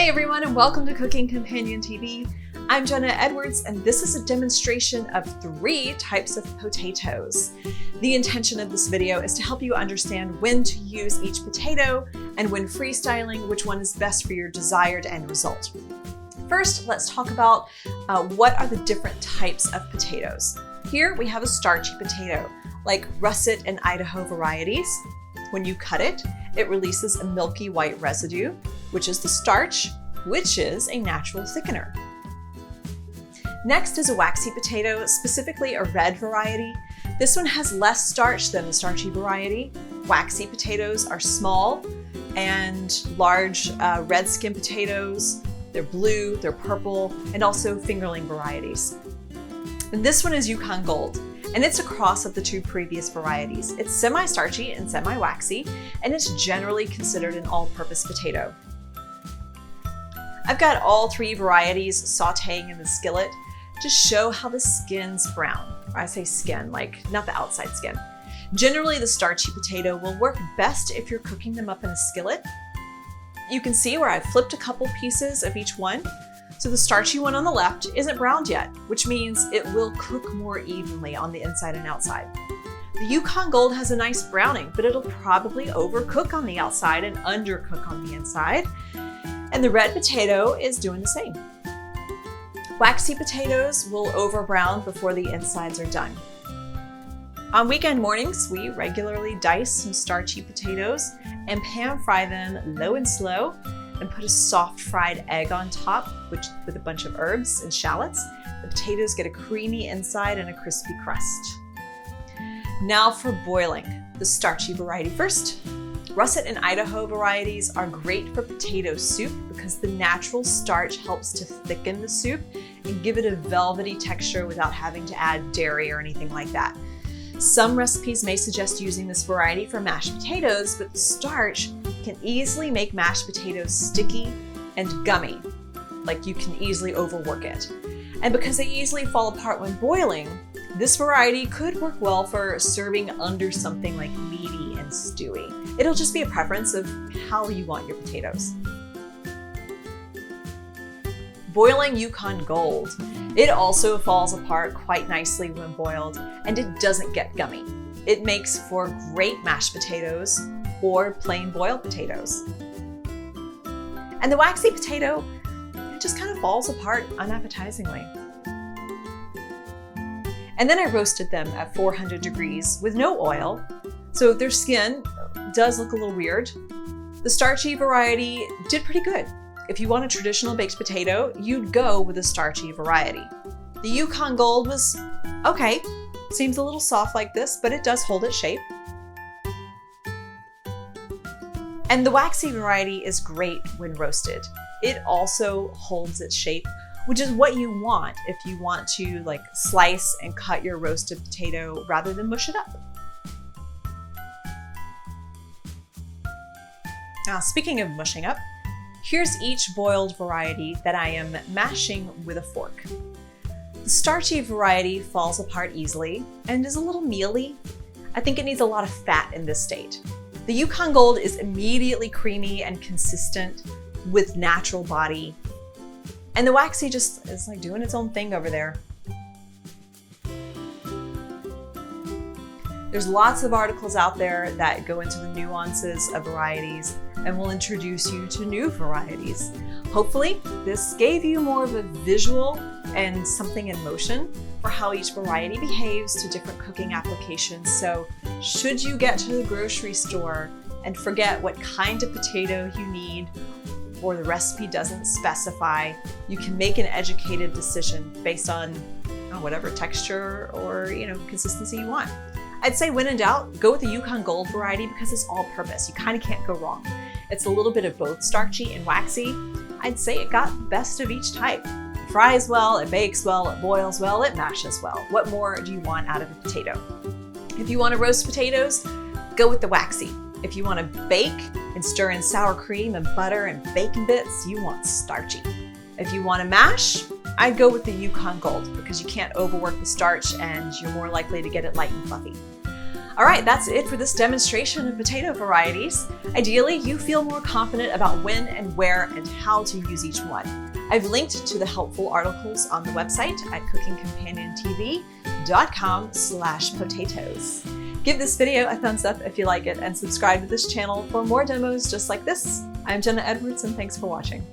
Hey everyone, and welcome to Cooking Companion TV. I'm Jenna Edwards, and this is a demonstration of 3 types of potatoes. The intention of this video is to help you understand when to use each potato and when freestyling which one is best for your desired end result. First, let's talk about what are the different types of potatoes. Here we have a starchy potato, like Russet and Idaho varieties. When you cut it, it releases a milky white residue, which is the starch, which is a natural thickener. Next is a waxy potato, specifically a red variety. This one has less starch than the starchy variety. Waxy potatoes are small and large red skin potatoes. They're blue, they're purple, and also fingerling varieties. And this one is Yukon Gold, and it's a cross of the 2 previous varieties. It's semi-starchy and semi-waxy, and it's generally considered an all-purpose potato. I've got all 3 varieties sauteing in the skillet to show how the skin's brown. I say skin, like not the outside skin. Generally, the starchy potato will work best if you're cooking them up in a skillet. You can see where I've flipped a couple pieces of each one. So the starchy one on the left isn't browned yet, which means it will cook more evenly on the inside and outside. The Yukon Gold has a nice browning, but it'll probably overcook on the outside and undercook on the inside. And the red potato is doing the same. Waxy potatoes will over brown before the insides are done. On weekend mornings, we regularly dice some starchy potatoes and pan fry them low and slow and put a soft fried egg on top, with a bunch of herbs and shallots. The potatoes get a creamy inside and a crispy crust. Now for boiling, the starchy variety first. Russet and Idaho varieties are great for potato soup because the natural starch helps to thicken the soup and give it a velvety texture without having to add dairy or anything like that. Some recipes may suggest using this variety for mashed potatoes, but the starch can easily make mashed potatoes sticky and gummy, like you can easily overwork it. And because they easily fall apart when boiling, this variety could work well for serving under something like meaty and stewy. It'll just be a preference of how you want your potatoes. Boiling Yukon Gold. It also falls apart quite nicely when boiled, and it doesn't get gummy. It makes for great mashed potatoes or plain boiled potatoes. And the waxy potato, it just kind of falls apart unappetizingly. And then I roasted them at 400 degrees with no oil, so their skin does look a little weird. The starchy variety did pretty good. If you want a traditional baked potato, you'd go with a starchy variety. The Yukon Gold was okay. Seems a little soft like this, but it does hold its shape. And the waxy variety is great when roasted. It also holds its shape, which is what you want if you want to like slice and cut your roasted potato rather than mush it up. Now, speaking of mushing up, here's each boiled variety that I am mashing with a fork. The starchy variety falls apart easily and is a little mealy. I think it needs a lot of fat in this state. The Yukon Gold is immediately creamy and consistent with natural body. And the waxy just is like doing its own thing over there. There's lots of articles out there that go into the nuances of varieties and will introduce you to new varieties. Hopefully, this gave you more of a visual and something in motion for how each variety behaves to different cooking applications. So should you get to the grocery store and forget what kind of potato you need, or the recipe doesn't specify, you can make an educated decision based on whatever texture or consistency you want. I'd say when in doubt, go with the Yukon Gold variety because it's all purpose. You kind of can't go wrong. It's a little bit of both starchy and waxy. I'd say it got the best of each type. It fries well, it bakes well, it boils well, it mashes well. What more do you want out of a potato? If you want to roast potatoes, go with the waxy. If you want to bake and stir in sour cream and butter and bacon bits, you want starchy. If you want to mash, I'd go with the Yukon Gold because you can't overwork the starch and you're more likely to get it light and fluffy. All right, that's it for this demonstration of potato varieties. Ideally, you feel more confident about when and where and how to use each one. I've linked to the helpful articles on the website at cookingcompaniontv.com/potatoes. Give this video a thumbs up if you like it and subscribe to this channel for more demos just like this. I'm Jenna Edwards and thanks for watching.